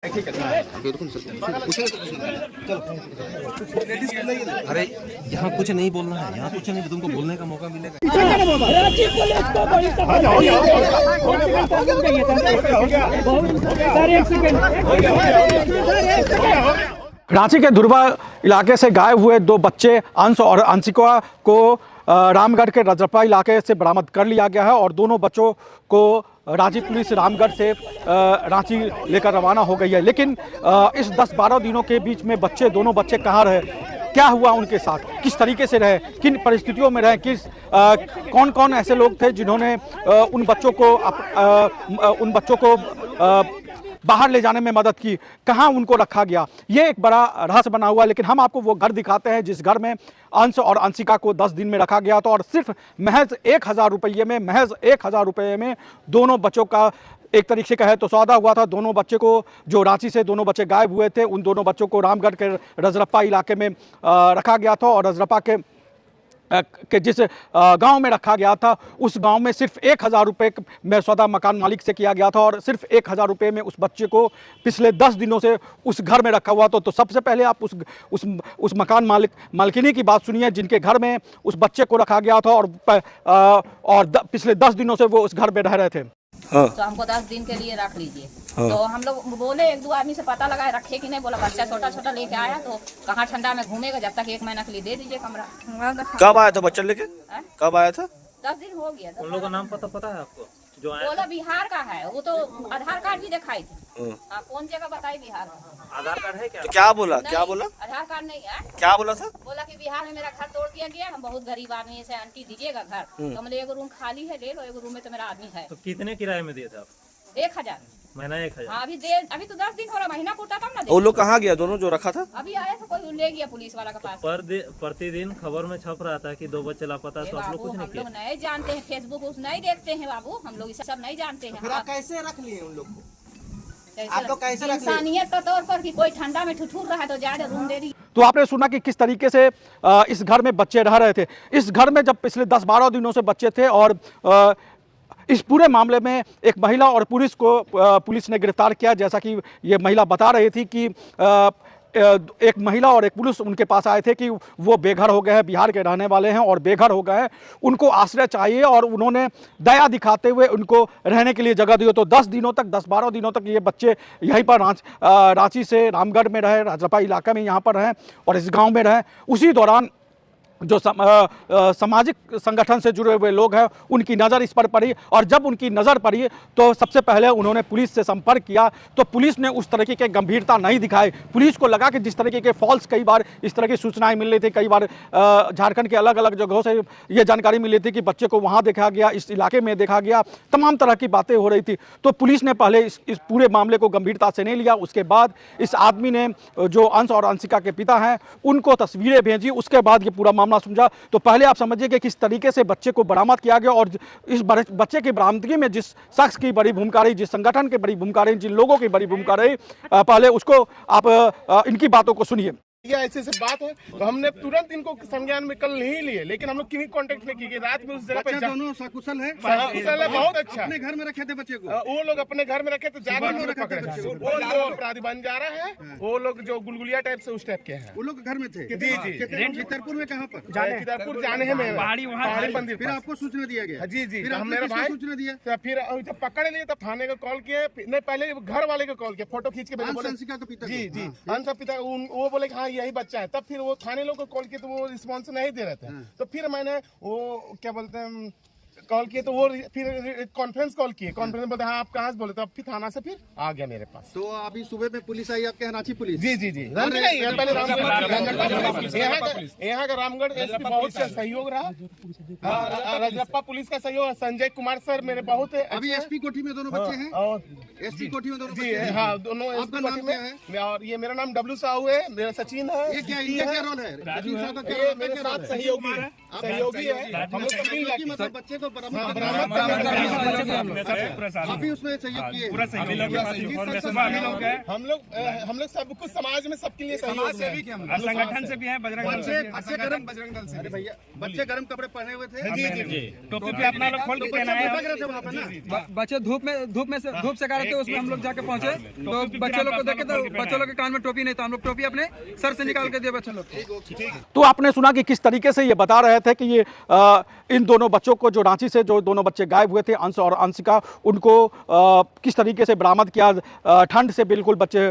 अरे यहाँ कुछ नहीं बोलना है, यहाँ कुछ नहीं, तुमको बोलने का मौका मिलेगा। रांची के धुरवा इलाके से गायब हुए दो बच्चे अंश और अंशिका को रामगढ़ के रजरप्पा इलाके से बरामद कर लिया गया है और दोनों बच्चों को रांची पुलिस रामगढ़ से रांची लेकर रवाना हो गई है। लेकिन इस 10-12 दिनों के बीच में दोनों बच्चे कहाँ रहे, क्या हुआ उनके साथ, किस तरीके से रहे, किन परिस्थितियों में रहे, कौन कौन ऐसे लोग थे जिन्होंने उन बच्चों को बाहर ले जाने में मदद की, कहाँ उनको रखा गया, ये एक बड़ा रहस्य बना हुआ है। लेकिन हम आपको वो घर दिखाते हैं जिस घर में अंश और अंशिका को 10 दिन में रखा गया था और सिर्फ महज 1000 रुपये में दोनों बच्चों का एक तरीके से कहे तो सौदा हुआ था। दोनों बच्चे को जो रांची से दोनों बच्चे गायब हुए थे, उन दोनों बच्चों को रामगढ़ के रजरप्पा इलाके में रखा गया था और रजरप्पा के जिस गांव में रखा गया था उस गांव में सिर्फ 1000 रुपये में सौदा मकान मालिक से किया गया था और सिर्फ 1000 रुपये में उस बच्चे को पिछले 10 दिनों से उस घर में रखा हुआ था। तो सबसे पहले आप उस मकान मालिकिनी की बात सुनिए जिनके घर में उस बच्चे को रखा गया था और पिछले 10 दिनों से वो उस घर में रह रहे थे। हाँ। तो हमको 10 दिन के लिए रख लीजिए। हाँ। तो हम लोग बोले एक दो आदमी से पता लगाए रखे कि नहीं, बोला बच्चा छोटा छोटा लेके आया तो कहाँ ठंडा में घूमेगा, जब तक 1 महीना के लिए दे दीजिए कमरा। कब आया था बच्चा लेके? कब आया था? 10 दिन हो गया। उन लोगों का नाम पता है आपको जो आया? बोला बिहार का है, वो तो आधार कार्ड भी दिखाई थी। कौन जगह बताई बिहार का? आधार कार्ड है क्या? तो क्या बोला? आधार कार्ड नहीं है। क्या बोला था? बोला कि बिहार में मेरा घर तोड़ दिया गया, हम बहुत गरीब आदमी से, आंटी दीजिएगा घर। तो मतलब 1 रूम खाली है, ले लो, 1 रूम में तो मेरा आदमी है। तो कितने किराए में दिए थे आप? 1000 महीना 1000। हाँ, अभी तो 10 दिन हो रहा, महीना पूरा तब ना। वो लोग कहाँ गया दोनों जो रखा था? अभी आया था, कोई ले गया पुलिस वाला के पास। प्रतिदिन खबर में छप रहा था कि 2 बच्चे लापता, तो आप लोग कुछ नहीं किए? हम लोग नहीं जानते हैं, फेसबुक नहीं देखते हैं बाबू, हम लोग सब नहीं जानते हैं। कैसे रख लिए उन लोग को? आप लोग कैसे रख लिए? इंसानियत के तौर पर कि कोई ठंडा में ठुठुर रहा है तो जा रूम दे दी। तो आपने सुना कि किस तरीके से इस घर में बच्चे रह रहे थे। इस घर में जब पिछले 10-12 दिनों से बच्चे थे और इस पूरे मामले में एक महिला और पुलिस ने गिरफ्तार किया। जैसा कि ये महिला बता रही थी कि एक महिला और एक पुलिस उनके पास आए थे कि वो बेघर हो गए हैं, बिहार के रहने वाले हैं और बेघर हो गए हैं, उनको आश्रय चाहिए और उन्होंने दया दिखाते हुए उनको रहने के लिए जगह दी। तो 10-12 दिनों तक ये बच्चे यहीं पर रांची से रामगढ़ में रहे, रजरप्पा इलाका में यहाँ पर रहें और इस गाँव में रहें। उसी दौरान जो सामाजिक संगठन से जुड़े हुए लोग हैं उनकी नज़र इस पर पड़ी और जब उनकी नज़र पड़ी तो सबसे पहले उन्होंने पुलिस से संपर्क किया। तो पुलिस ने उस तरीके के गंभीरता नहीं दिखाई। पुलिस को लगा कि जिस तरीके के फॉल्स कई बार इस तरह की सूचनाएं मिल रही थी, कई बार झारखंड के अलग अलग जगहों से ये जानकारी मिल रही थी कि बच्चे को वहाँ देखा गया, इस इलाके में देखा गया, तमाम तरह की बातें हो रही थी। तो पुलिस ने पहले इस पूरे मामले को गंभीरता से नहीं लिया। उसके बाद इस आदमी ने, जो अंश और अंशिका के पिता हैं, उनको तस्वीरें भेजी। उसके बाद ये पूरा समझा। तो पहले आप समझिए कि किस तरीके से बच्चे को बरामद किया गया और इस बच्चे की बरामदगी में जिस शख्स की बड़ी भूमिका रही, जिस संगठन की बड़ी भूमिका रही, जिन लोगों की बड़ी भूमिका रही, पहले उसको आप इनकी बातों को सुनिए। ये ऐसे बात है तो हमने तुरंत इनको संज्ञान में कल नहीं लिए, लेकिन हम लोग किसी कांटेक्ट नहीं किए। रात में उस जगह पे दोनों सकुशल है, बहुत अच्छा। अपने घर में रखे थे बच्चे को, वो लोग अपने घर में रखे तो जाकर पकड़े। वो लोग अपराधी बन जा रहे हैं, वो लोग जो गुलगुलिया टाइप से उस टाइप के हैं, वो लोग घर में थे। जी जी। चितरपुर में कहाँ पर? चितरपुर जाने हैं पहाड़ी मंदिर। फिर आपको सूचना दिया गया? जी जी। फिर मेरा भाई सूचना दिया, फिर जब पकड़ लिए तब थाने को कॉल किए। नहीं, पहले घर वाले को कॉल किया, फोटो खींच के पिता। जी जी। अंश पिता वो बोले हाँ यही बच्चा है। तब फिर वो थाने लोग को कॉल किए तो वो रिस्पॉन्स नहीं दे रहे थे। तो फिर मैंने वो क्या बोलते हैं कॉल किए तो वो फिर कॉन्फ्रेंस कॉल किए। कॉन्फ्रेंस में बोलते हाँ आप कहाँ से बोले, तो अब फिर थाना से फिर आ गया मेरे पास। तो अभी सुबह में पुलिस आई आपके यहाँ, रांची पुलिस? जी जी जी। पहले यहाँ का रामगढ़ एसपी बहुत सहयोग रहा, रजरप्पा पुलिस का सहयोग, संजय कुमार सर मेरे बहुत। अभी एसपी कोठी में दोनों बच्चे हैं और एसपी कोठी में दोनों जी हाँ, दोनों एसपी कोठी में। और ये मेरा नाम डब्लू साहू है, मेरा सचिन है। ये क्या रोल है? मेरे साथ सहयोगी है। हम लोग मतलब बच्चे को लोग बरामद आप भी उसमें सहयोग किए। हम लोग सब कुछ समाज में सबके लिए सहयोग है। संगठन से भी है, बजरंग दल से भी है। बच्चे गरम बजरंग दल से। अरे भैया बच्चे गरम कपड़े पहने हुए थे। जी टोपी भी अपना लोग खोल के पहना है। बच्चे धूप सेका रहे थे, उसमें हम लोग जाके पहुंचे तो बच्चे लोग को देखे तो बच्चों लोग के कान में टोपी नहीं था, हम लोग टोपी अपने सर से निकाल के दिए बच्चे लोग को। तो आपने सुना कि किस तरीके से ये बता रहे थे कि ये इन दोनों बच्चों को जो रांची से जो दोनों बच्चे गायब हुए थे, अंश और अंशिका, उनको किस तरीके से बरामद किया। ठंड से बिल्कुल बच्चे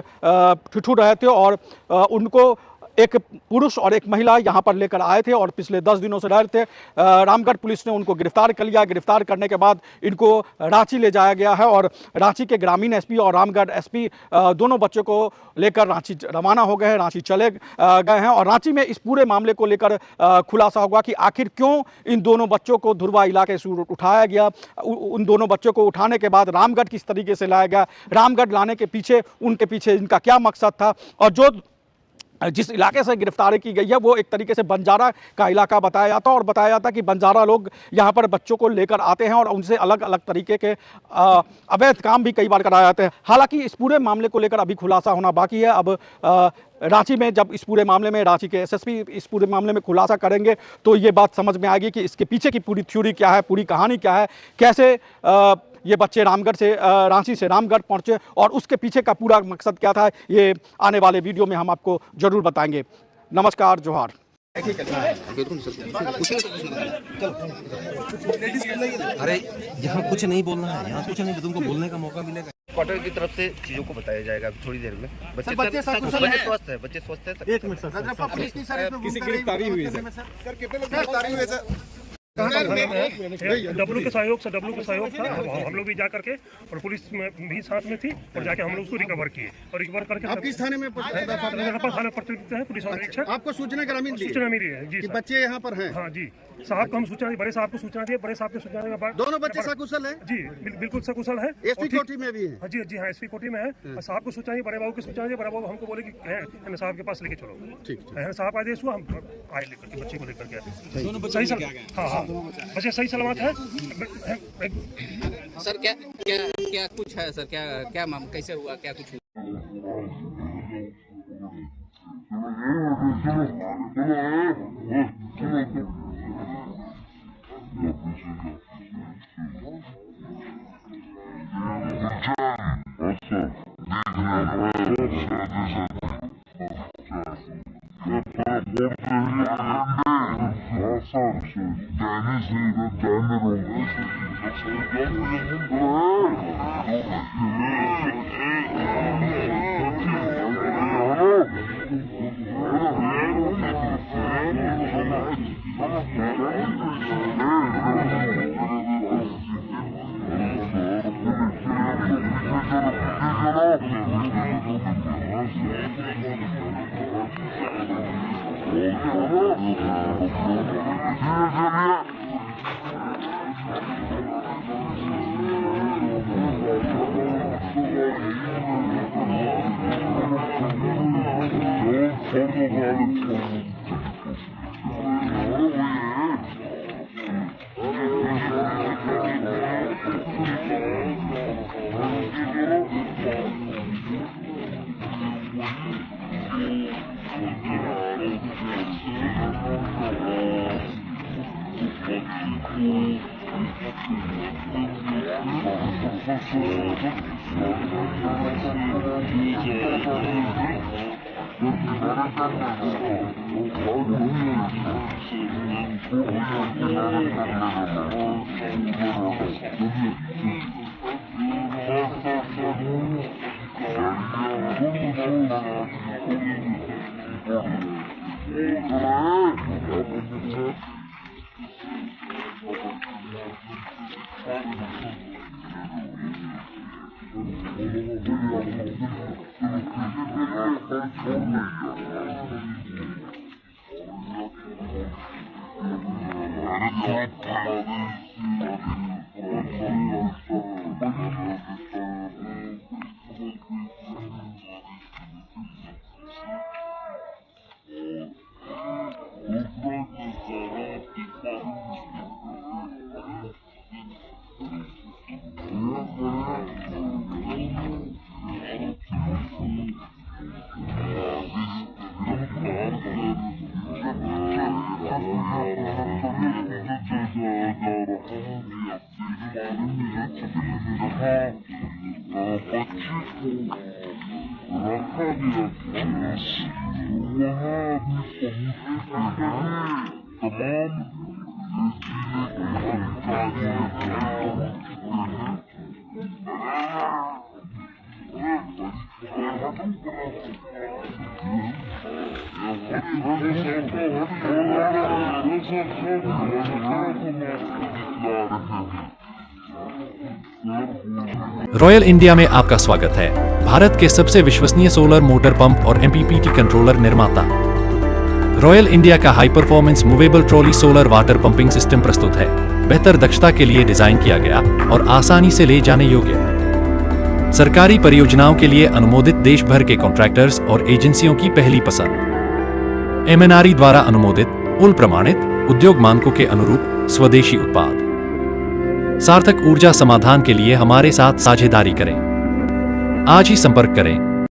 ठिठुर रहे थे और उनको एक पुरुष और एक महिला यहाँ पर लेकर आए थे और पिछले 10 दिनों से रह रहे थे। रामगढ़ पुलिस ने उनको गिरफ्तार कर लिया। गिरफ्तार करने के बाद इनको रांची ले जाया गया है और रांची के ग्रामीण एसपी और रामगढ़ एसपी दोनों बच्चों को लेकर रांची रवाना हो गए हैं, रांची चले गए हैं और रांची में इस पूरे मामले को लेकर खुलासा होगा कि आखिर क्यों इन दोनों बच्चों को धुरवा इलाके से उठाया गया। उन दोनों बच्चों को उठाने के बाद रामगढ़ किस तरीके से लाया गया, रामगढ़ लाने के पीछे उनके पीछे इनका क्या मकसद था और जो जिस इलाके से गिरफ्तारी की गई है वो एक तरीके से बंजारा का इलाका बताया जाता है और बताया जाता है कि बंजारा लोग यहाँ पर बच्चों को लेकर आते हैं और उनसे अलग अलग तरीके के अवैध काम भी कई बार कराए जाते हैं। हालांकि इस पूरे मामले को लेकर अभी खुलासा होना बाकी है। अब रांची में जब इस पूरे मामले में रांची के एसएसपी इस पूरे मामले में खुलासा करेंगे तो ये बात समझ में आएगी कि इसके पीछे की पूरी थ्योरी क्या है, पूरी कहानी क्या है, कैसे ये बच्चे रामगढ़ से रांची से रामगढ़ पहुंचे और उसके पीछे का पूरा मकसद क्या था। ये आने वाले वीडियो में हम आपको जरूर बताएंगे। नमस्कार, जोहार। अरे यहाँ कुछ नहीं बोलना है, यहाँ कुछ नहीं, तुमको बोलने का मौका मिलेगा। क्वार्टर की तरफ से चीजों को बताया जाएगा थोड़ी देर में। बच्चे स्वस्थ है, बच्चे स्वस्थ है। एक मिनट सर, किसी गिरफ्तारी हुई है सर? कितने लोग गिरफ्तारी हुए सर? डब्लू के सहयोग था। हम लोग भी जा करके और पुलिस में भी साथ में थी और जाके हम लोग उसको रिकवर किए और रिकवर करके आप किस थाने में? थाना प्रतिनिधि है पुलिस अधीक्षक। आपको सूचना ग्रामीण दी? सूचना मिली है जी, बच्चे यहाँ पर हैं। हाँ जी, साहब को हम सूचना दी, बड़े साहब को सूचना दी, बड़े साहब की सूचना के बाद दोनों बच्चे सकुशल है जी, बिल्कुल सकुशल है। एसपी कोठी में भी है? जी हाँ, एसपी कोठी में है। साहब को सूचना दी, बड़े बाबू की सूचना दी, बड़े बाबू हमको बोले कि साहब के पास लेके चलो। ठीक, साहब आदेश हुआ, हम आए लेकर के बच्चे को लेकर के। हाँ, बच्चे सही सलामत है। सर क्या कुछ है सर? क्या मामला कैसे हुआ, क्या कुछ हुआ? रॉयल इंडिया में आपका स्वागत है। भारत के सबसे विश्वसनीय सोलर मोटर पंप और MPPT कंट्रोलर निर्माता रॉयल इंडिया का high performance movable trolley solar water pumping system प्रस्तुत है। बेहतर दक्षता के लिए डिजाइन किया गया और आसानी से ले जाने योग्य। सरकारी परियोजनाओं के लिए अनुमोदित देश भर के कॉन्ट्रैक्टर्स और एजेंसियों की पहली पसंद। MNRE द्वारा अनुमोदित, उल प्रमाणित, उद्योग मानकों के अनुरूप स्वदेशी उत्पाद। सार्थक ऊर्जा समाधान के लिए हमारे साथ साझेदारी करें। आज ही संपर्क करें।